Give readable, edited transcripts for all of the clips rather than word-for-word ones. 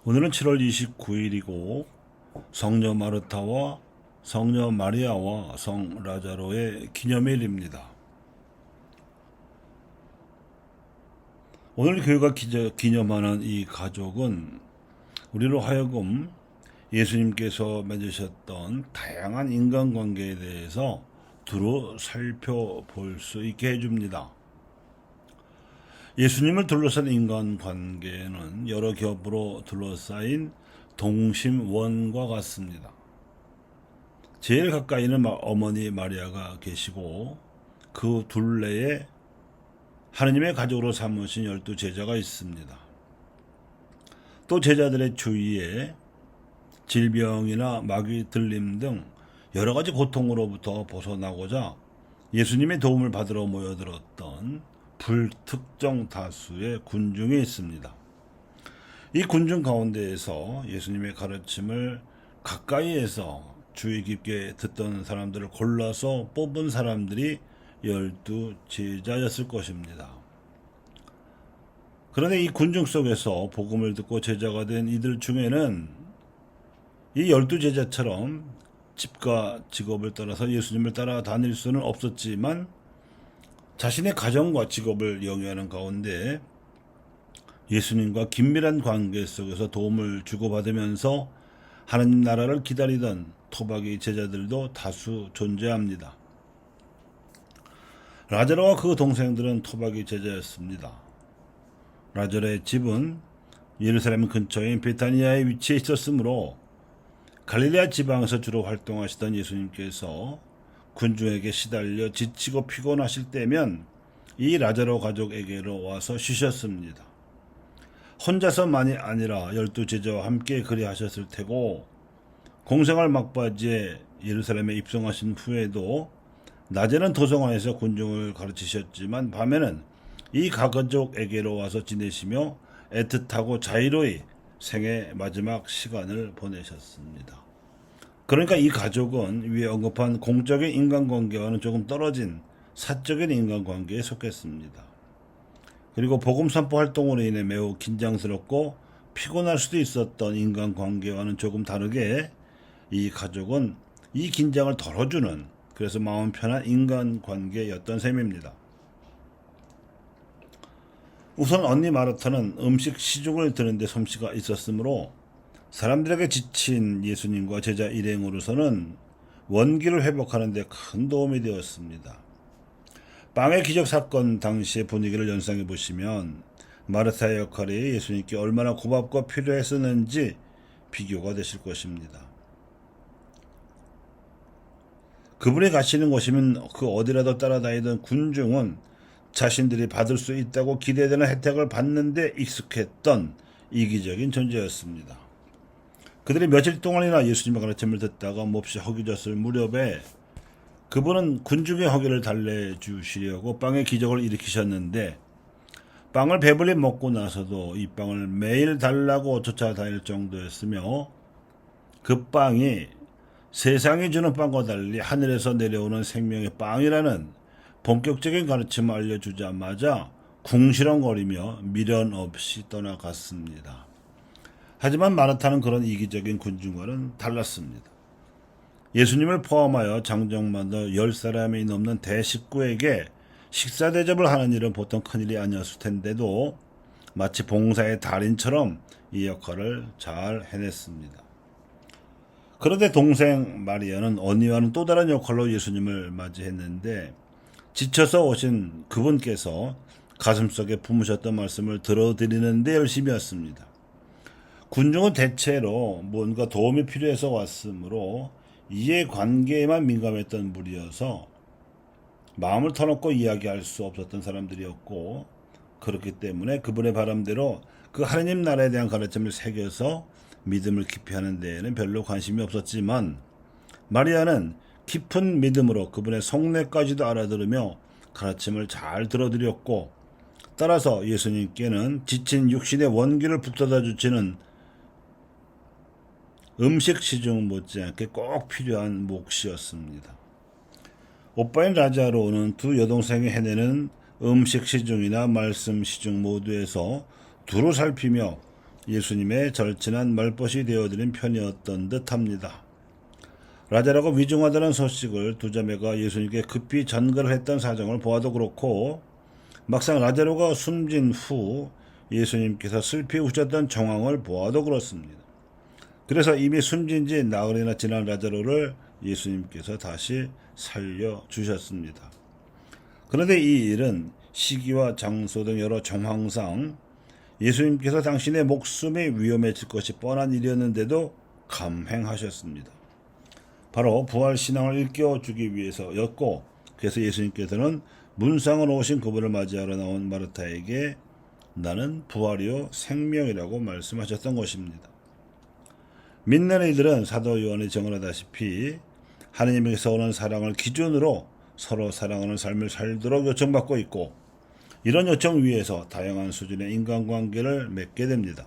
오늘은 7월 29일이고 성녀 마르타와 성녀 마리아와 성 라자로의 기념일입니다. 오늘 교회가 기념하는 이 가족은 우리로 하여금 예수님께서 맺으셨던 다양한 인간관계에 대해서 두루 살펴볼 수 있게 해줍니다. 예수님을 둘러싼 인간관계는 여러 겹으로 둘러싸인 동심원과 같습니다. 제일 가까이는 어머니 마리아가 계시고 그 둘레에 하느님의 가족으로 삼으신 12제자가 있습니다. 또 제자들의 주위에 질병이나 마귀 들림 등 여러 가지 고통으로부터 벗어나고자 예수님의 도움을 받으러 모여들었던 불특정 다수의 군중이 있습니다. 이 군중 가운데에서 예수님의 가르침을 가까이에서 주의 깊게 듣던 사람들을 골라서 뽑은 사람들이 12제자였을 것입니다. 그런데 이 군중 속에서 복음을 듣고 제자가 된 이들 중에는 이 12제자처럼 집과 직업을 따라서 예수님을 따라다닐 수는 없었지만 자신의 가정과 직업을 영위하는 가운데 예수님과 긴밀한 관계 속에서 도움을 주고받으면서 하나님 나라를 기다리던 토박이 제자들도 다수 존재합니다. 라자로와 그 동생들은 토박이 제자였습니다. 라자로의 집은 예루살렘 근처인 베타니아에 위치해 있었으므로 갈릴레아 지방에서 주로 활동하시던 예수님께서 군중에게 시달려 지치고 피곤하실 때면 이 라자로 가족에게로 와서 쉬셨습니다. 혼자서만이 아니라 12제자와 함께 그리하셨을 테고 공생활 막바지에 예루살렘에 입성하신 후에도 낮에는 도성안에서 군중을 가르치셨지만 밤에는 이 가족에게로 와서 지내시며 애틋하고 자유로이 생의 마지막 시간을 보내셨습니다. 그러니까 이 가족은 위에 언급한 공적인 인간관계와는 조금 떨어진 사적인 인간관계에 속했습니다. 그리고 복음 선포 활동으로 인해 매우 긴장스럽고 피곤할 수도 있었던 인간관계와는 조금 다르게 이 가족은 이 긴장을 덜어주는, 그래서 마음 편한 인간관계였던 셈입니다. 우선 언니 마르타는 음식 시중을 드는데 솜씨가 있었으므로 사람들에게 지친 예수님과 제자 일행으로서는 원기를 회복하는 데 큰 도움이 되었습니다. 빵의 기적 사건 당시의 분위기를 연상해 보시면 마르타의 역할이 예수님께 얼마나 고맙고 필요했었는지 비교가 되실 것입니다. 그분이 가시는 곳이면 그 어디라도 따라다니던 군중은 자신들이 받을 수 있다고 기대되는 혜택을 받는데 익숙했던 이기적인 존재였습니다. 그들이 며칠 동안이나 예수님의 가르침을 듣다가 몹시 허기졌을 무렵에 그분은 군중의 허기를 달래주시려고 빵의 기적을 일으키셨는데 빵을 배불리 먹고 나서도 이 빵을 매일 달라고 쫓아다닐 정도였으며 그 빵이 세상이 주는 빵과 달리 하늘에서 내려오는 생명의 빵이라는 본격적인 가르침을 알려주자마자 궁시렁거리며 미련 없이 떠나갔습니다. 하지만 마르타는 그런 이기적인 군중과는 달랐습니다. 예수님을 포함하여 장정만도 10사람이 넘는 대식구에게 식사 대접을 하는 일은 보통 큰일이 아니었을 텐데도 마치 봉사의 달인처럼 이 역할을 잘 해냈습니다. 그런데 동생 마리아는 언니와는 또 다른 역할로 예수님을 맞이했는데 지쳐서 오신 그분께서 가슴속에 품으셨던 말씀을 들어드리는데 열심이었습니다. 군중은 대체로 뭔가 도움이 필요해서 왔으므로 이해관계에만 민감했던 무리여서 마음을 터놓고 이야기할 수 없었던 사람들이었고, 그렇기 때문에 그분의 바람대로 그 하느님 나라에 대한 가르침을 새겨서 믿음을 깊이 하는 데에는 별로 관심이 없었지만 마리아는 깊은 믿음으로 그분의 속내까지도 알아들으며 가르침을 잘 들어드렸고, 따라서 예수님께는 지친 육신의 원기를 북돋아 주시는 음식 시중 못지않게 꼭 필요한 몫이었습니다. 오빠인 라자로는 두 여동생이 해내는 음식 시중이나 말씀 시중 모두에서 두루 살피며 예수님의 절친한 말벗이 되어드린 편이었던 듯합니다. 라자로가 위중하다는 소식을 두 자매가 예수님께 급히 전가를 했던 사정을 보아도 그렇고 막상 라자로가 숨진 후 예수님께서 슬피 우셨던 정황을 보아도 그렇습니다. 그래서 이미 숨진 지 나흘이나 지난 라자로를 예수님께서 다시 살려주셨습니다. 그런데 이 일은 시기와 장소 등 여러 정황상 예수님께서 당신의 목숨이 위험해질 것이 뻔한 일이었는데도 감행하셨습니다. 바로 부활신앙을 일깨워주기 위해서였고, 그래서 예수님께서는 문상으로 오신 그분을 맞이하러 나온 마르타에게 나는 부활이요 생명이라고 말씀하셨던 것입니다. 믿는 이들은 사도 요한이 증언하다시피 하나님에게서 오는 사랑을 기준으로 서로 사랑하는 삶을 살도록 요청받고 있고, 이런 요청 위에서 다양한 수준의 인간관계를 맺게 됩니다.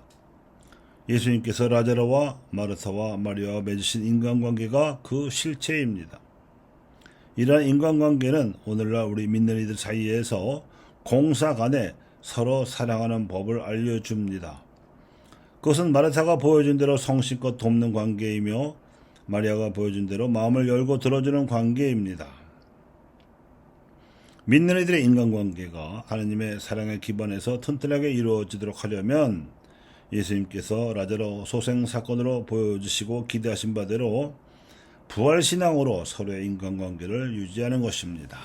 예수님께서 라자로와 마르타와 마리아와 맺으신 인간관계가 그 실체입니다. 이러한 인간관계는 오늘날 우리 믿는 이들 사이에서 공사 간에 서로 사랑하는 법을 알려줍니다. 그것은 마르타가 보여준 대로 성실껏 돕는 관계이며 마리아가 보여준 대로 마음을 열고 들어주는 관계입니다. 믿는 이들의 인간관계가 하나님의 사랑에 기반해서 튼튼하게 이루어지도록 하려면 예수님께서 라자로 소생 사건으로 보여주시고 기대하신 바대로 부활신앙으로 서로의 인간관계를 유지하는 것입니다.